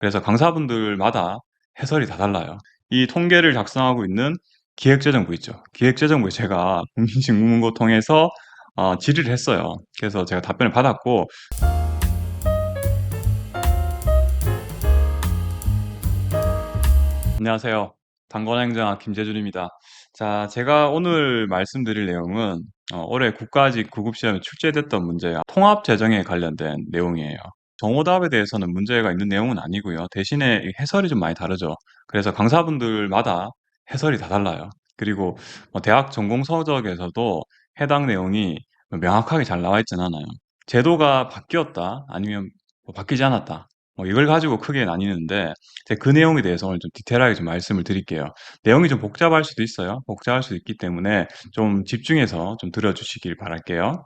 그래서 강사분들마다 해설이 다 달라요. 이 통계를 작성하고 있는 기획재정부 있죠. 기획재정부에 제가 국민직문고 통해서 질의를 했어요. 그래서 제가 답변을 받았고, 안녕하세요. 당권행정학 김재준입니다. 자, 제가 오늘 말씀드릴 내용은 올해 국가직 구급시험에 출제됐던 문제야. 통합재정에 관련된 내용이에요. 정오답에 대해서는 문제가 있는 내용은 아니고요. 대신에 이 해설이 좀 많이 다르죠. 그래서 강사분들마다 해설이 다 달라요. 그리고 대학 전공 서적에서도 해당 내용이 명확하게 잘 나와 있지는 않아요. 제도가 바뀌었다, 아니면 바뀌지 않았다. 이걸 가지고 크게 나뉘는데, 제가 그 내용에 대해서 오늘 좀 디테일하게 좀 말씀을 드릴게요. 내용이 좀 복잡할 수도 있어요. 복잡할 수도 있기 때문에 좀 집중해서 좀 들어주시길 바랄게요.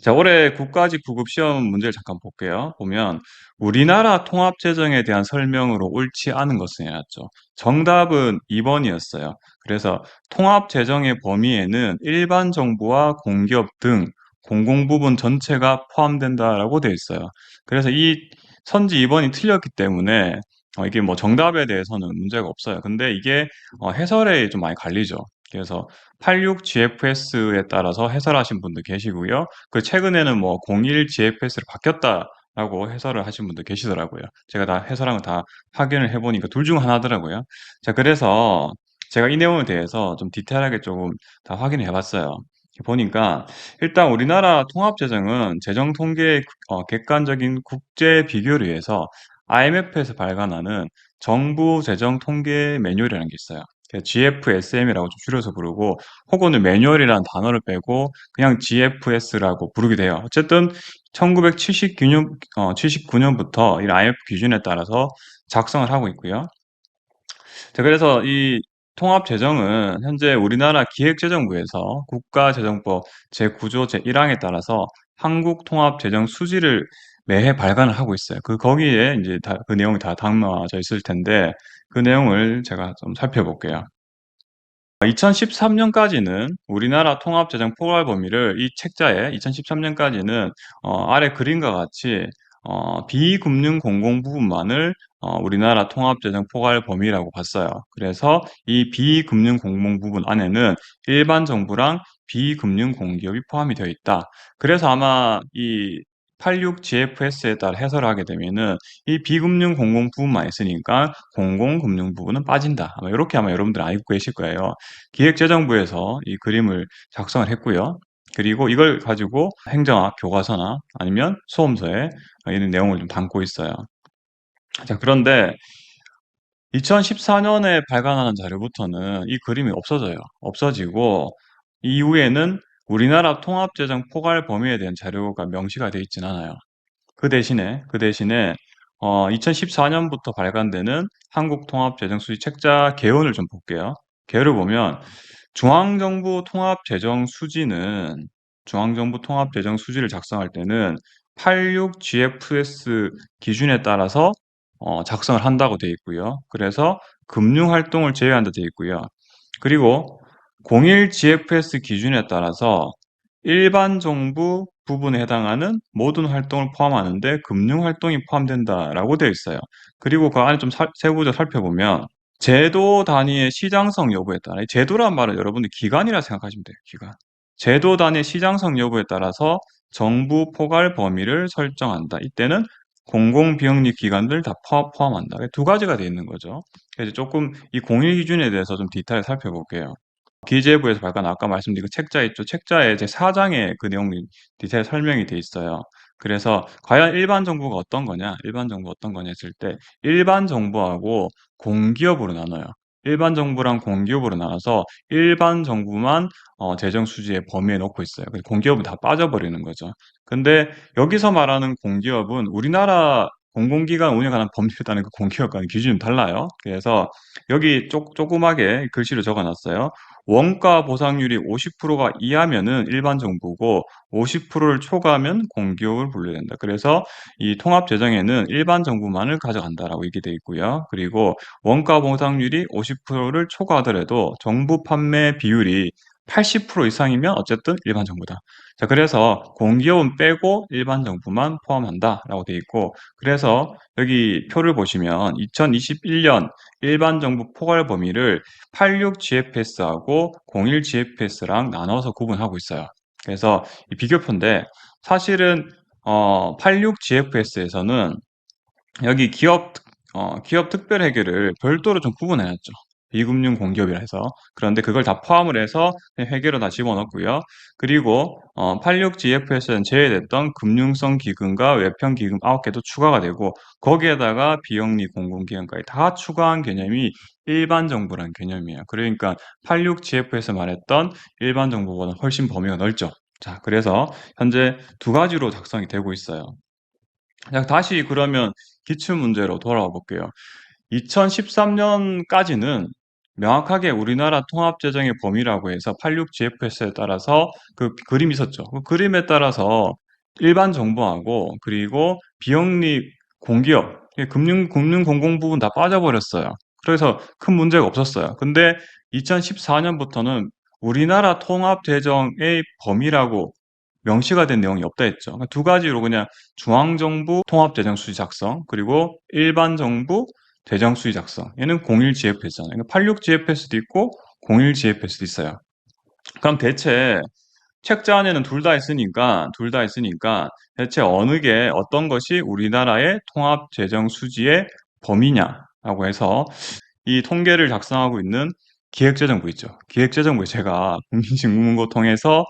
자, 올해 국가직 구급 시험 문제를 잠깐 볼게요. 보면 우리나라 통합재정에 대한 설명으로 옳지 않은 것은 해놨죠. 정답은 2번이었어요. 그래서 통합재정의 범위에는 일반 정부와 공기업 등 공공부문 전체가 포함된다라고 되어 있어요. 그래서 이 선지 2번이 틀렸기 때문에 이게 뭐 정답에 대해서는 문제가 없어요. 근데 이게 해설에 좀 많이 갈리죠. 그래서 86GFS에 따라서 해설하신 분도 계시고요. 그 최근에는 뭐 01GFS로 바뀌었다라고 해설을 하신 분도 계시더라고요. 제가 다 해설한 거 다 확인을 해보니까 둘 중 하나더라고요. 자, 그래서 제가 이 내용에 대해서 좀 디테일하게 조금 다 확인을 해봤어요. 보니까 일단 우리나라 통합재정은 재정 통계의 객관적인 국제 비교를 위해서 IMF에서 발간하는 정부 재정 통계 매뉴얼이라는 게 있어요. GFSM이라고 좀 줄여서 부르고, 혹은 매뉴얼이라는 단어를 빼고 그냥 GFS라고 부르게 돼요. 어쨌든 1979년, 79년부터 이 IMF 기준에 따라서 작성을 하고 있고요. 자, 그래서 이 통합재정은 현재 우리나라 기획재정부에서 국가재정법 제9조 제1항에 따라서 한국통합재정 수지를 매해 발간을 하고 있어요. 거기에 이제 그 내용이 다 담아져 있을 텐데, 그 내용을 제가 좀 살펴볼게요. 2013년까지는 우리나라 통합재정 포괄 범위를 이 책자에 2013년까지는 아래 그림과 같이 비금융 공공 부분만을 우리나라 통합재정 포괄 범위라고 봤어요. 그래서 이 비금융 공공 부분 안에는 일반 정부랑 비금융 공기업이 포함이 되어 있다. 그래서 아마 이 86GFS에 따라 해설을 하게 되면은 이 비금융 공공 부분만 있으니까 공공금융 부분은 빠진다. 아마 여러분들 알고 계실 거예요. 기획재정부에서 이 그림을 작성을 했고요. 그리고 이걸 가지고 행정학 교과서나 아니면 수험서에 이런 내용을 좀 담고 있어요. 자, 그런데 2014년에 발간하는 자료부터는 이 그림이 없어져요. 없어지고, 이후에는 우리나라 통합재정 포괄 범위에 대한 자료가 명시가 되어 있진 않아요. 그 대신에 2014년부터 발간되는 한국통합재정수지 책자 개요를 좀 볼게요. 개요를 보면 중앙정부 통합재정수지를 작성할 때는 86GFS 기준에 따라서 작성을 한다고 되어 있고요. 그래서 금융활동을 제외한다 되어 있고요. 그리고 01GFS 기준에 따라서 일반 정부 부분에 해당하는 모든 활동을 포함하는데 금융활동이 포함된다라고 되어 있어요. 그리고 그 안에 좀 세부적으로 살펴보면 제도 단위의 시장성 여부에 따라, 이 제도란 말은 여러분들 기관이라 생각하시면 돼요. 기관. 제도 단위의 시장성 여부에 따라서 정부 포괄 범위를 설정한다. 이때는 공공비영리 기관들 다 포함한다. 두 가지가 되어 있는 거죠. 그래서 조금 이 공일 기준에 대해서 좀 디테일 살펴볼게요. 기재부에서 발간, 아까 말씀드린 그 책자 있죠. 책자에 제 4장에 그 내용이 디테일 설명이 돼 있어요. 그래서 과연 일반 정부가 어떤 거냐, 일반 정부 어떤 거냐 했을 때 일반 정부하고 공기업으로 나눠요. 일반 정부랑 공기업으로 나눠서 일반 정부만 재정 수지의 범위에 넣고 있어요. 공기업은 다 빠져버리는 거죠. 근데 여기서 말하는 공기업은 우리나라 공공기관 운영하는 법률에 따른 그 공기업과는 기준이 달라요. 그래서 여기 조그맣게 글씨로 적어놨어요. 원가 보상률이 50%가 이하면은 일반 정부고 50%를 초과하면 공기업을 분류해야 된다. 그래서 이 통합 재정에는 일반 정부만을 가져간다라고 얘기돼 있고요. 그리고 원가 보상률이 50%를 초과하더라도 정부 판매 비율이 80% 이상이면 어쨌든 일반 정부다. 자, 그래서 공기업은 빼고 일반 정부만 포함한다라고 돼 있고, 그래서 여기 표를 보시면 2021년 일반 정부 포괄 범위를 86 GFS하고 01 GFS랑 나눠서 구분하고 있어요. 그래서 이 비교표인데 사실은 86 GFS에서는 여기 기업 특별 회계를 별도로 좀 구분해놨죠. 비금융 공기업이라 해서. 그런데 그걸 다 포함을 해서 그냥 회계로 다 집어넣고요. 그리고 86GF에서는 제외됐던 금융성 기금과 외평 기금 9개도 추가가 되고 거기에다가 비영리 공공기관까지 다 추가한 개념이 일반 정부라는 개념이에요. 그러니까 86GF에서 말했던 일반 정부보다 훨씬 범위가 넓죠. 자, 그래서 현재 두 가지로 작성이 되고 있어요. 자, 다시 그러면 기출 문제로 돌아와 볼게요. 2013년까지는 명확하게 우리나라 통합재정의 범위라고 해서 86GFS에 따라서 그 그림이 있었죠. 그 그림에 따라서 일반 정부하고 그리고 비영리 공기업, 금융 공공 부분 다 빠져버렸어요. 그래서 큰 문제가 없었어요. 근데 2014년부터는 우리나라 통합재정의 범위라고 명시가 된 내용이 없다 했죠. 그러니까 두 가지로 그냥 중앙정부 통합재정수지 작성, 그리고 일반정부 재정수지 작성. 얘는 01GFS잖아요. 그러니까 86GFS도 있고 01GFS도 있어요. 그럼 대체 책자 안에는 둘 다 있으니까 대체 어느 게 어떤 것이 우리나라의 통합재정수지의 범위냐라고 해서 이 통계를 작성하고 있는 기획재정부 있죠. 기획재정부에 제가 국민신문고 통해서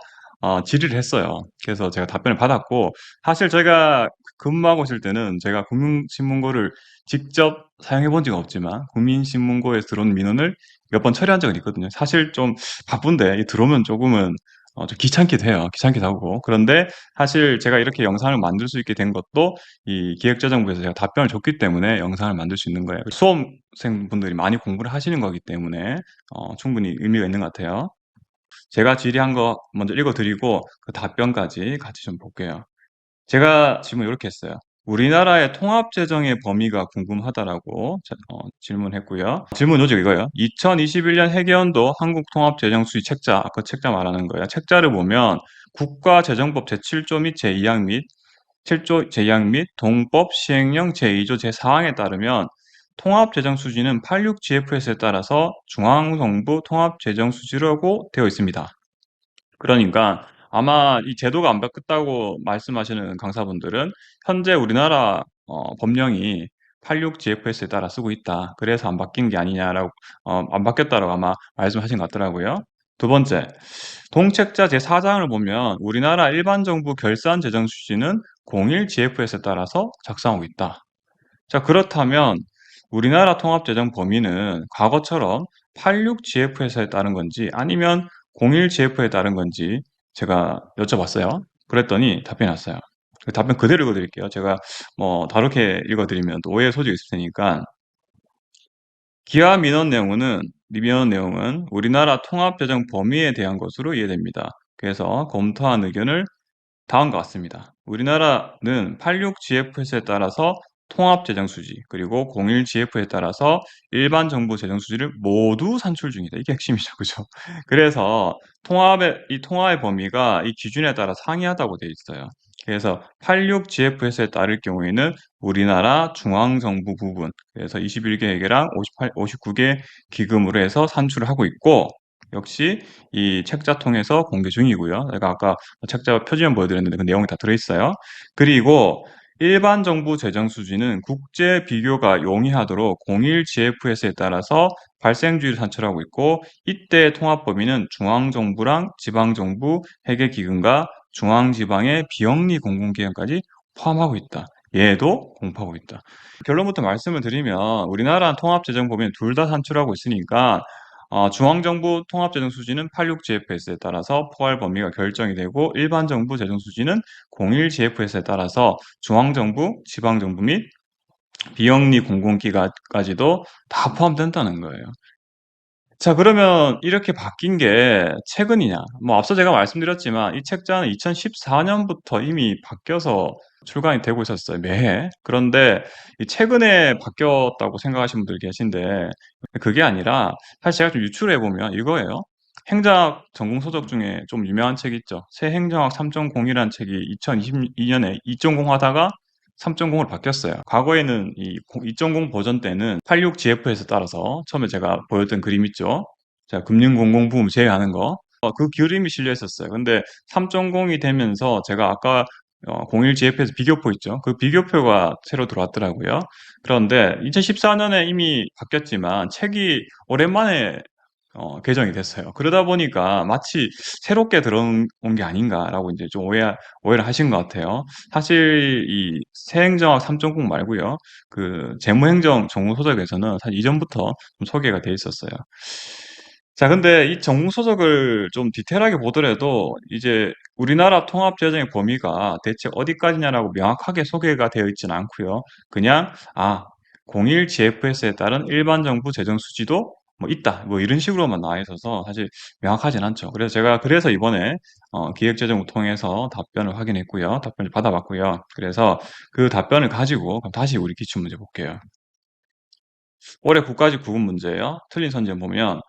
질의를 했어요. 그래서 제가 답변을 받았고, 사실 제가 근무하고 있을 때는 제가 국민신문고를 직접 사용해 본 적은 없지만, 국민신문고에서 들어온 민원을 몇 번 처리한 적은 있거든요. 사실 좀 바쁜데, 들어오면 조금은 좀 귀찮기도 해요. 귀찮기도 하고. 그런데 사실 제가 이렇게 영상을 만들 수 있게 된 것도 이 기획재정부에서 제가 답변을 줬기 때문에 영상을 만들 수 있는 거예요. 수험생분들이 많이 공부를 하시는 거기 때문에 충분히 의미가 있는 것 같아요. 제가 질의한 거 먼저 읽어드리고 그 답변까지 같이 좀 볼게요. 제가 질문 이렇게 했어요. 우리나라의 통합재정의 범위가 궁금하다라고 질문했고요. 질문 요지 이거예요. 2021년 회계연도 한국통합재정수지 책자, 그 책자 말하는 거예요. 책자를 보면 국가재정법 제7조 및 제2항 및 7조 제2항 및 동법 시행령 제2조 제4항에 따르면 통합재정수지는 86GFS에 따라서 중앙정부 통합재정수지라고 되어 있습니다. 그러니까 아마 이 제도가 안 바뀌었다고 말씀하시는 강사분들은 현재 우리나라 법령이 86GFS에 따라 쓰고 있다. 그래서 안 바뀐 게 아니냐라고 안 바뀌었다라고 아마 말씀하신 것 같더라고요. 두 번째, 동책자 제4장을 보면 우리나라 일반 정부 결산 재정 수지는 01GFS에 따라서 작성하고 있다. 자, 그렇다면 우리나라 통합재정 범위는 과거처럼 86GFS에 따른 건지 아니면 01GF에 따른 건지 제가 여쭤봤어요. 그랬더니 답변이 왔어요. 그 답변 그대로 읽어드릴게요. 제가 뭐 다르게 읽어드리면 또 오해 소지가 있을 테니까. 기하 민원 내용은 우리나라 통합재정 범위에 대한 것으로 이해됩니다. 그래서 검토한 의견을 다음과 같습니다. 우리나라는 86GFS에 따라서 통합재정수지 그리고 01GF에 따라서 일반 정부 재정수지를 모두 산출 중이다. 이게 핵심이죠. 그죠? 그래서 통합의 범위가 이 기준에 따라 상이하다고 되어 있어요. 그래서 86GFS에 따를 경우에는 우리나라 중앙정부 부분, 그래서 21개 회계랑 59개 기금으로 해서 산출을 하고 있고, 역시 이 책자 통해서 공개 중이고요. 제가 아까 책자 표지만 보여드렸는데 그 내용이 다 들어있어요. 그리고 일반 정부 재정 수지는 국제 비교가 용이하도록 01 GFS에 따라서 발생주의를 산출하고 있고, 이때 통합 범위는 중앙정부랑 지방정부 회계기금과 중앙지방의 비영리 공공기관까지 포함하고 있다. 얘도 공포하고 있다. 결론부터 말씀을 드리면 우리나라 통합재정 범위는 둘 다 산출하고 있으니까 중앙정부 통합재정수지는 86GFS에 따라서 포괄 범위가 결정이 되고 일반 정부 재정수지는 01GFS에 따라서 중앙정부, 지방정부 및 비영리 공공기관까지도 다 포함된다는 거예요. 자, 그러면 이렇게 바뀐 게 최근이냐? 뭐 앞서 제가 말씀드렸지만 이 책자는 2014년부터 이미 바뀌어서 출간이 되고 있었어요, 매해. 그런데 이 최근에 바뀌었다고 생각하시는 분들 계신데 그게 아니라 사실 제가 좀 유출해 보면 이거예요. 행정학 전공 소적 중에 좀 유명한 책이 있죠. 새 행정학 3.0이라는 책이 2022년에 2.0 하다가 3.0으로 바뀌었어요. 과거에는 이 2.0 버전 때는 86GF에서 따라서 처음에 제가 보였던 그림 있죠. 자, 금융공공부문 제외하는 거. 그 그림이 실려 있었어요. 근데 3.0이 되면서 제가 아까 01GF에서 비교표 있죠. 그 비교표가 새로 들어왔더라고요. 그런데 2014년에 이미 바뀌었지만 책이 오랜만에 개정이 됐어요. 그러다 보니까 마치 새롭게 들어온 게 아닌가라고 이제 좀 오해를 하신 것 같아요. 사실 이 새행정학 3.0 말고요. 그 재무행정 정무소적에서는 사실 이전부터 좀 소개가 돼 있었어요. 자, 근데 이 정무소속을 좀 디테일하게 보더라도 이제 우리나라 통합재정의 범위가 대체 어디까지냐라고 명확하게 소개가 되어 있지는 않고요. 그냥 01 GFS에 따른 일반 정부 재정 수지도 뭐 있다. 뭐 이런 식으로만 나와 있어서 사실 명확하진 않죠. 그래서 제가 이번에 기획재정부 통해서 답변을 확인했고요. 답변을 받아봤고요. 그래서 그 답변을 가지고 그럼 다시 우리 기출문제 볼게요. 올해 국가직 구분 문제예요. 틀린 선지를 보면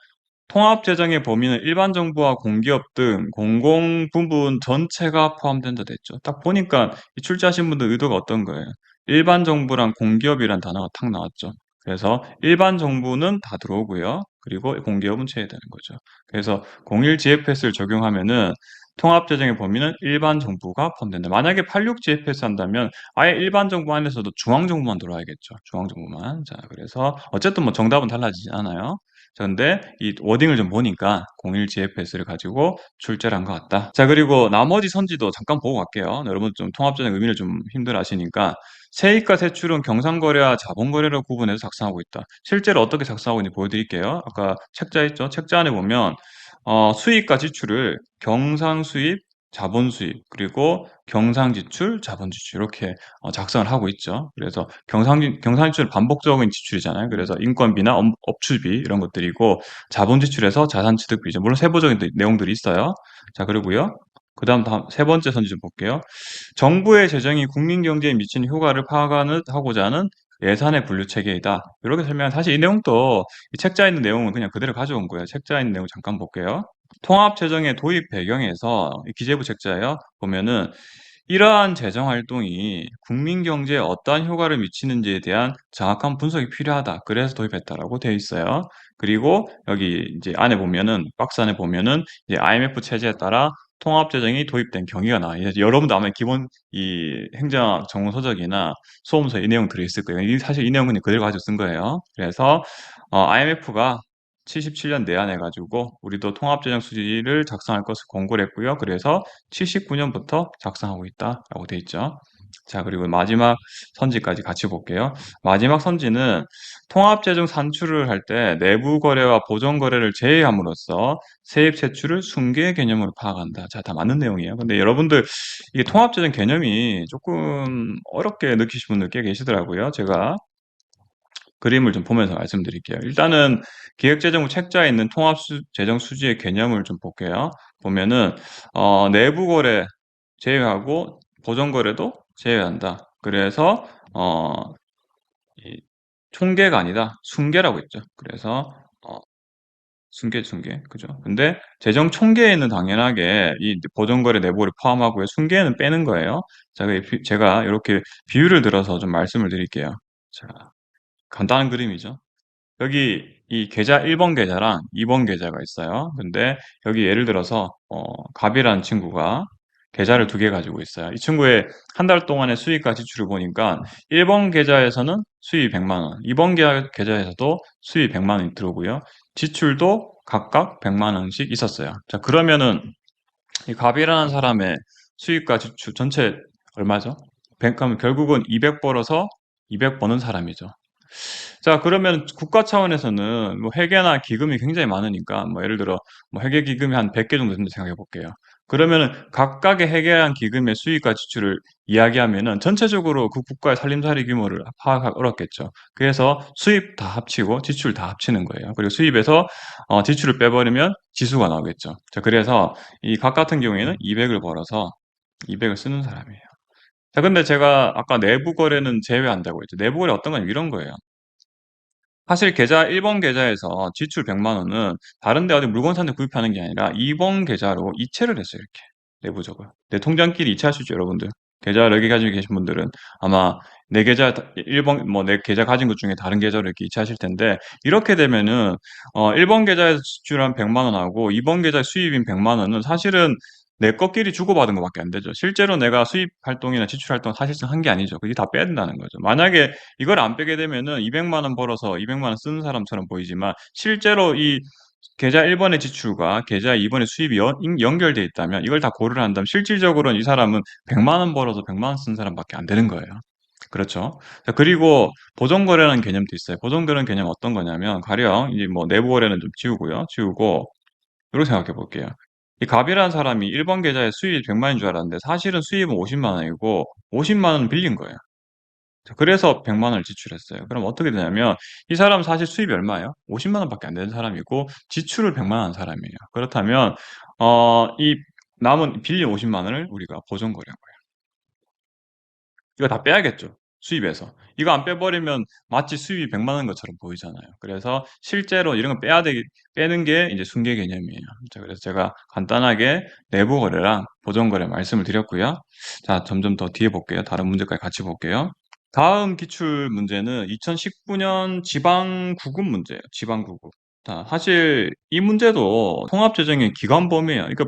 통합재정의 범위는 일반 정부와 공기업 등 공공 부문 전체가 포함된다 됐죠. 딱 보니까 이 출제하신 분들 의도가 어떤 거예요? 일반 정부랑 공기업이란 단어가 탁 나왔죠. 그래서 일반 정부는 다 들어오고요. 그리고 공기업은 제외되는 거죠. 그래서 01 GFS를 적용하면은 통합재정의 범위는 일반 정부가 포함된다. 만약에 86 GFS 한다면 아예 일반 정부 안에서도 중앙 정부만 들어와야겠죠. 중앙 정부만. 자, 그래서 어쨌든 뭐 정답은 달라지지 않아요. 자, 근데 이 워딩을 좀 보니까 01 GFS를 가지고 출제를 한 것 같다. 자, 그리고 나머지 선지도 잠깐 보고 갈게요. 여러분 좀 통합재정 의미를 좀 힘들어 하시니까 세입과 세출은 경상거래와 자본거래로 구분해서 작성하고 있다. 실제로 어떻게 작성하고 있는지 보여드릴게요. 아까 책자 있죠? 책자 안에 보면 수입과 지출을 경상수입, 자본수입, 그리고 경상지출, 자본지출 이렇게 작성을 하고 있죠. 그래서 경상지출은 반복적인 지출이잖아요. 그래서 인건비나 업추비 이런 것들이고 자본지출에서 자산취득비죠. 물론 세부적인 내용들이 있어요. 자, 그리고요. 그다음 세 번째 선지 좀 볼게요. 정부의 재정이 국민 경제에 미치는 효과를 파악하고자 하는 예산의 분류 체계이다. 이렇게 설명. 사실 이 내용도 이 책자에 있는 내용은 그냥 그대로 가져온 거예요. 책자에 있는 내용 잠깐 볼게요. 통합재정의 도입 배경에서 이 기재부 책자예요. 보면은 이러한 재정 활동이 국민 경제에 어떠한 효과를 미치는지에 대한 정확한 분석이 필요하다. 그래서 도입했다라고 되어 있어요. 그리고 여기 이제 안에 보면은 박스 안에 보면은 이제 IMF 체제에 따라 통합 재정이 도입된 경위가 나와요. 여러분도 아마 기본 이 행정 정보 서적이나 수험서에 이 내용 들어있을 거예요. 사실 이 내용은 그냥 그대로 가지고 쓴 거예요. 그래서 IMF가 77년 내한해 가지고 우리도 통합재정 수지를 작성할 것을 권고를 했고요. 그래서 79년부터 작성하고 있다라고 돼 있죠. 자, 그리고 마지막 선지까지 같이 볼게요. 마지막 선지는 통합재정 산출을 할 때 내부 거래와 보전 거래를 제외함으로써 세입 세출을 순계 개념으로 파악한다. 자, 다 맞는 내용이에요. 근데 여러분들 이게 통합재정 개념이 조금 어렵게 느끼시는 분들 꽤 계시더라고요. 제가 그림을 좀 보면서 말씀드릴게요. 일단은 기획재정부 책자에 있는 통합재정 수지의 개념을 좀 볼게요. 보면은 내부 거래 제외하고 보전 거래도 제외한다. 그래서 이 총계가 아니다. 순계라고 했죠. 그래서 순계, 그죠? 근데 재정 총계에는 당연하게 이 보전 거래 내부를 포함하고요. 순계는 빼는 거예요. 자, 제가 이렇게 비유를 들어서 좀 말씀을 드릴게요. 자, 간단한 그림이죠. 여기 이 계좌 1번 계좌랑 2번 계좌가 있어요. 근데 여기 예를 들어서 갑이라는 친구가 계좌를 두 개 가지고 있어요. 이 친구의 한 달 동안의 수입과 지출을 보니까 1번 계좌에서는 수입이 100만 원, 2번 계좌에서도 수입이 100만 원이 들어오고요. 지출도 각각 100만 원씩 있었어요. 자, 그러면은 이 갑이라는 사람의 수입과 지출 전체 얼마죠? 100 하면 결국은 200 벌어서 200 버는 사람이죠. 자, 그러면 국가 차원에서는 뭐 회계나 기금이 굉장히 많으니까 뭐 예를 들어 뭐 회계 기금이 한 100개 정도 된다 생각해 볼게요. 그러면은 각각의 회계한 기금의 수익과 지출을 이야기하면은 전체적으로 그 국가의 살림살이 규모를 파악하기 어렵겠죠. 그래서 수입 다 합치고 지출 다 합치는 거예요. 그리고 수입에서 지출을 빼버리면 지수가 나오겠죠. 자, 그래서 이 각 같은 경우에는 200을 벌어서 200을 쓰는 사람이에요. 자, 근데 제가 아까 내부 거래는 제외한다고 했죠. 내부 거래 어떤 건 이런 거예요. 사실 계좌 1번 계좌에서 지출 100만 원은 다른 데 어디 물건 사는데 구입하는 게 아니라 2번 계좌로 이체를 했어요, 이렇게. 내부적으로. 내 통장끼리 이체하시죠, 여러분들. 계좌 여러 개 가지고 계신 분들은 아마 내 계좌 1번 뭐 내 계좌 가진 것 중에 다른 계좌로 이렇게 이체하실 텐데, 이렇게 되면은 1번 계좌에서 지출한 100만 원하고 2번 계좌 수입인 100만 원은 사실은 내 것끼리 주고받은 것밖에 안 되죠. 실제로 내가 수입 활동이나 지출 활동 사실상 한 게 아니죠. 그게 다 빼야 된다는 거죠. 만약에 이걸 안 빼게 되면은 200만 원 벌어서 200만 원 쓰는 사람처럼 보이지만, 실제로 이 계좌 1번의 지출과 계좌 2번의 수입이 연결돼 있다면, 이걸 다 고려를 한다면 실질적으로는 이 사람은 100만 원 벌어서 100만 원 쓰는 사람밖에 안 되는 거예요. 그렇죠. 자, 그리고 보존거래라는 개념도 있어요. 보존거래는 개념은 어떤 거냐면, 가령 이제 뭐 내부 거래는 좀 지우고요. 지우고 이렇게 생각해 볼게요. 이 갑이라는 사람이 1번 계좌에 수입이 100만 원인 줄 알았는데 사실은 수입은 50만 원이고 50만 원은 빌린 거예요. 자, 그래서 100만 원을 지출했어요. 그럼 어떻게 되냐면 이 사람은 사실 수입이 얼마예요? 50만 원밖에 안 되는 사람이고 지출을 100만 원 한 사람이에요. 그렇다면 이 남은 빌린 50만 원을 우리가 보존거래한 거예요. 이거 다 빼야겠죠, 수입에서. 이거 안 빼버리면 마치 수입이 100만 원인 것처럼 보이잖아요. 그래서 실제로 이런 거 빼는 게 이제 순계 개념이에요. 자, 그래서 제가 간단하게 내부 거래랑 보존 거래 말씀을 드렸고요. 자, 점점 더 뒤에 볼게요. 다른 문제까지 같이 볼게요. 다음 기출 문제는 2019년 지방구급 문제예요. 지방구급. 자, 사실 이 문제도 통합재정의 기관 범위예요. 그러니까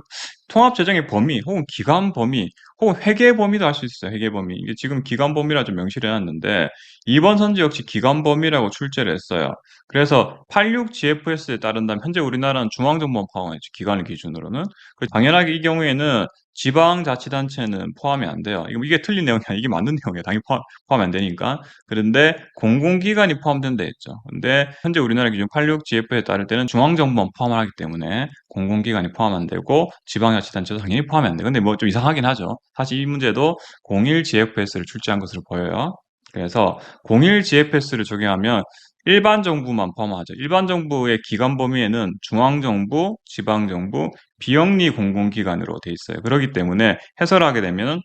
통합재정의 범위 혹은 기관 범위 혹은 회계 범위도 할 수 있어요. 회계 범위. 이게 지금 기관 범위라 좀 명시를 해놨는데, 이번 선지 역시 기관 범위라고 출제를 했어요. 그래서 86 GFS에 따른다면 현재 우리나라는 중앙정부만 포함했죠. 기관을 기준으로는. 당연하게 이 경우에는 지방자치단체는 포함이 안 돼요. 이게 틀린 내용이 아니라 이게 맞는 내용이에요. 당연히 포함이 안 되니까. 그런데 공공기관이 포함된다 했죠. 근데 현재 우리나라 기준 86 GF에 따를 때는 중앙정부만 포함을 하기 때문에 공공기관이 포함 안 되고 지방자치단체도 당연히 포함이 안 돼요. 근데 뭐 좀 이상하긴 하죠. 사실 이 문제도 01 GFS를 출제한 것으로 보여요. 그래서 01 GFS를 적용하면 일반 정부만 포함하죠. 일반 정부의 기관 범위에는 중앙정부, 지방정부, 비영리 공공기관으로 돼 있어요. 그렇기 때문에 해설하게 되면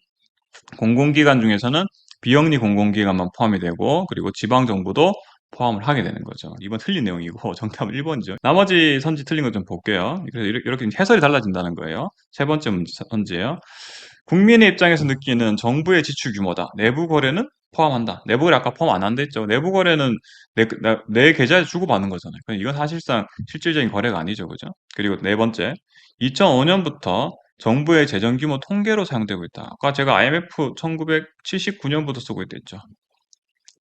공공기관 중에서는 비영리 공공기관만 포함이 되고, 그리고 지방정부도 포함을 하게 되는 거죠. 이번 틀린 내용이고 정답은 1번이죠. 나머지 선지 틀린 거 좀 볼게요. 그래서 이렇게 해설이 달라진다는 거예요. 세 번째 선지예요. 국민의 입장에서 느끼는 정부의 지출 규모다. 내부 거래는 포함한다. 내부 거래 아까 포함 안 한다 했죠. 내부 거래는 내 계좌에 주고받는 거잖아요. 이건 사실상 실질적인 거래가 아니죠. 그죠? 그리고 네 번째, 2005년부터 정부의 재정 규모 통계로 사용되고 있다. 아까 제가 IMF 1979년부터 쓰고 있댔죠.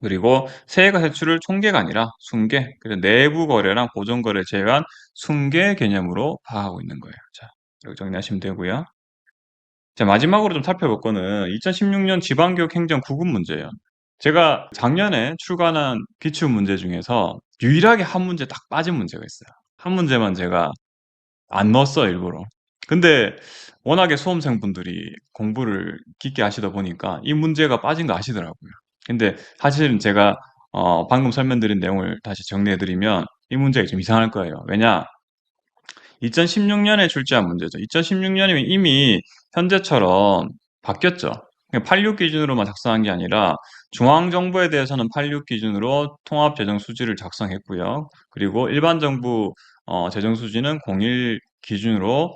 그리고 세액과 세출을 총계가 아니라 순계, 그래서 내부 거래랑 보존 거래 제외한 순계 개념으로 파악하고 있는 거예요. 자, 여기 정리하시면 되고요. 자, 마지막으로 좀 살펴볼 거는 2016년 지방교육 행정 구급 문제예요. 제가 작년에 출간한 기출 문제 중에서 유일하게 한 문제 딱 빠진 문제가 있어요. 한 문제만 제가 안 넣었어요, 일부러. 근데 워낙에 수험생분들이 공부를 깊게 하시다 보니까 이 문제가 빠진 거 아시더라고요. 근데 사실은 제가 방금 설명드린 내용을 다시 정리해드리면 이 문제가 좀 이상할 거예요. 왜냐? 2016년에 출제한 문제죠. 2016년이면 이미 현재처럼 바뀌었죠. 86 기준으로만 작성한 게 아니라 중앙정부에 대해서는 86 기준으로 통합재정수지를 작성했고요. 그리고 일반 정부 재정수지는 01 기준으로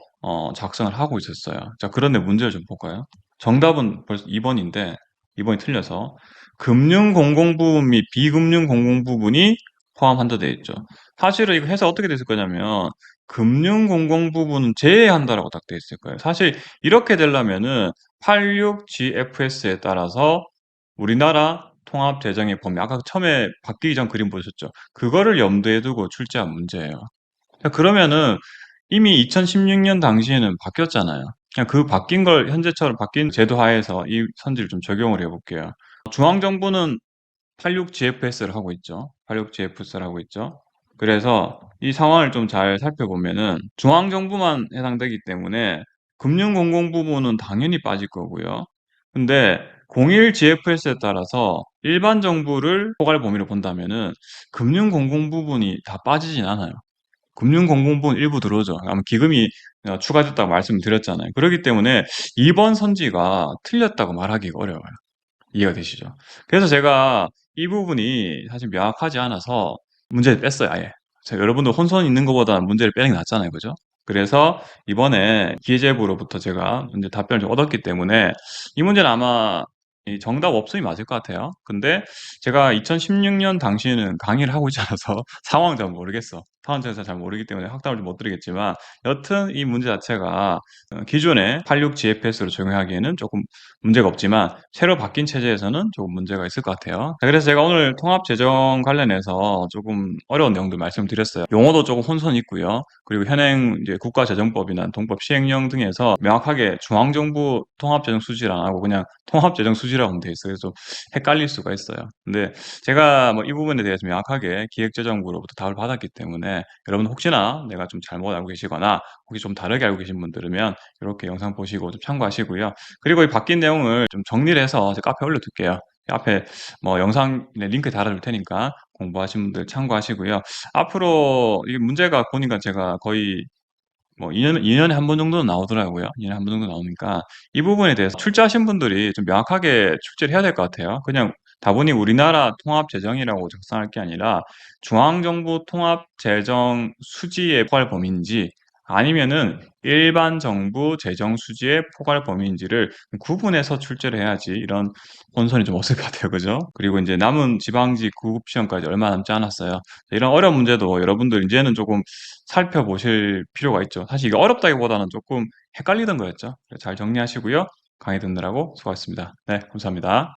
작성을 하고 있었어요. 자, 그런데 문제를 좀 볼까요? 정답은 벌써 2번인데 2번이 틀려서 금융공공부분 및 비금융공공부분이 포함한다 되어 있죠. 사실은 이거 해서 어떻게 됐을 거냐면 금융공공 부분은 제외한다라고 딱 돼 있을 거예요. 사실 이렇게 되려면은 86GFS에 따라서 우리나라 통합 재정의 범위, 아까 처음에 바뀌기 전 그림 보셨죠? 그거를 염두에 두고 출제한 문제예요. 그러면은 이미 2016년 당시에는 바뀌었잖아요. 그냥 그 바뀐 걸 현재처럼 바뀐 제도 하에서 이 선지를 좀 적용을 해볼게요. 중앙정부는 86GFS를 하고 있죠. 86GFS를 하고 있죠. 그래서 이 상황을 좀 잘 살펴보면은 중앙정부만 해당되기 때문에 금융공공 부분은 당연히 빠질 거고요. 근데 01 GFS에 따라서 일반 정부를 포괄 범위로 본다면은 금융공공 부분이 다 빠지진 않아요. 금융공공 부분 일부 들어오죠. 아마 기금이 추가됐다고 말씀드렸잖아요. 그렇기 때문에 이번 선지가 틀렸다고 말하기가 어려워요. 이해가 되시죠? 그래서 제가 이 부분이 사실 명확하지 않아서 문제를 뺐어요, 아예. 자, 여러분들 혼선이 있는 것보다 문제를 빼는 게 낫잖아요. 그죠? 그래서 이번에 기재부로부터 제가 이제 답변을 좀 얻었기 때문에 이 문제는 아마 이 정답 없음이 맞을 것 같아요. 근데 제가 2016년 당시에는 강의를 하고 있지 않아서 상황을 잘 모르겠어. 상황에서 잘 모르기 때문에 확답을 못 드리겠지만 여튼 이 문제 자체가 기존의 86 GFS로 적용하기에는 조금 문제가 없지만 새로 바뀐 체제에서는 조금 문제가 있을 것 같아요. 자, 그래서 제가 오늘 통합재정 관련해서 조금 어려운 내용들 말씀드렸어요. 용어도 조금 혼선이 있고요. 그리고 현행 이제 국가재정법이나 동법 시행령 등에서 명확하게 중앙정부 통합재정 수지를 안 하고 그냥 통합재정 수지라고 하면 돼 있어요. 그래서 좀 헷갈릴 수가 있어요. 근데 제가 뭐 이 부분에 대해서 명확하게 기획재정부로부터 답을 받았기 때문에 여러분 혹시나 내가 좀 잘못 알고 계시거나 혹시 좀 다르게 알고 계신 분들이면 이렇게 영상 보시고 좀 참고하시고요. 그리고 이 바뀐 내용을 좀 정리를 해서 제 카페에 올려둘게요. 앞에 뭐 영상 링크 달아둘 테니까 공부하신 분들 참고하시고요. 앞으로 이 문제가 보니까 제가 거의 뭐 2년에 한 번 정도는 나오더라고요. 2년에 한 번 정도 나오니까 이 부분에 대해서 출제하신 분들이 좀 명확하게 출제를 해야 될 것 같아요. 그냥 다분히 우리나라 통합재정이라고 작성할 게 아니라 중앙정부 통합재정 수지의 포괄 범위인지 아니면은 일반 정부 재정 수지의 포괄 범위인지를 구분해서 출제를 해야지 이런 혼선이 좀 없을 것 같아요. 그죠? 그리고 이제 남은 지방직 구급 시험까지 얼마 남지 않았어요. 이런 어려운 문제도 여러분들 이제는 조금 살펴보실 필요가 있죠. 사실 이게 어렵다기보다는 조금 헷갈리던 거였죠. 잘 정리하시고요. 강의 듣느라고 수고하셨습니다. 네, 감사합니다.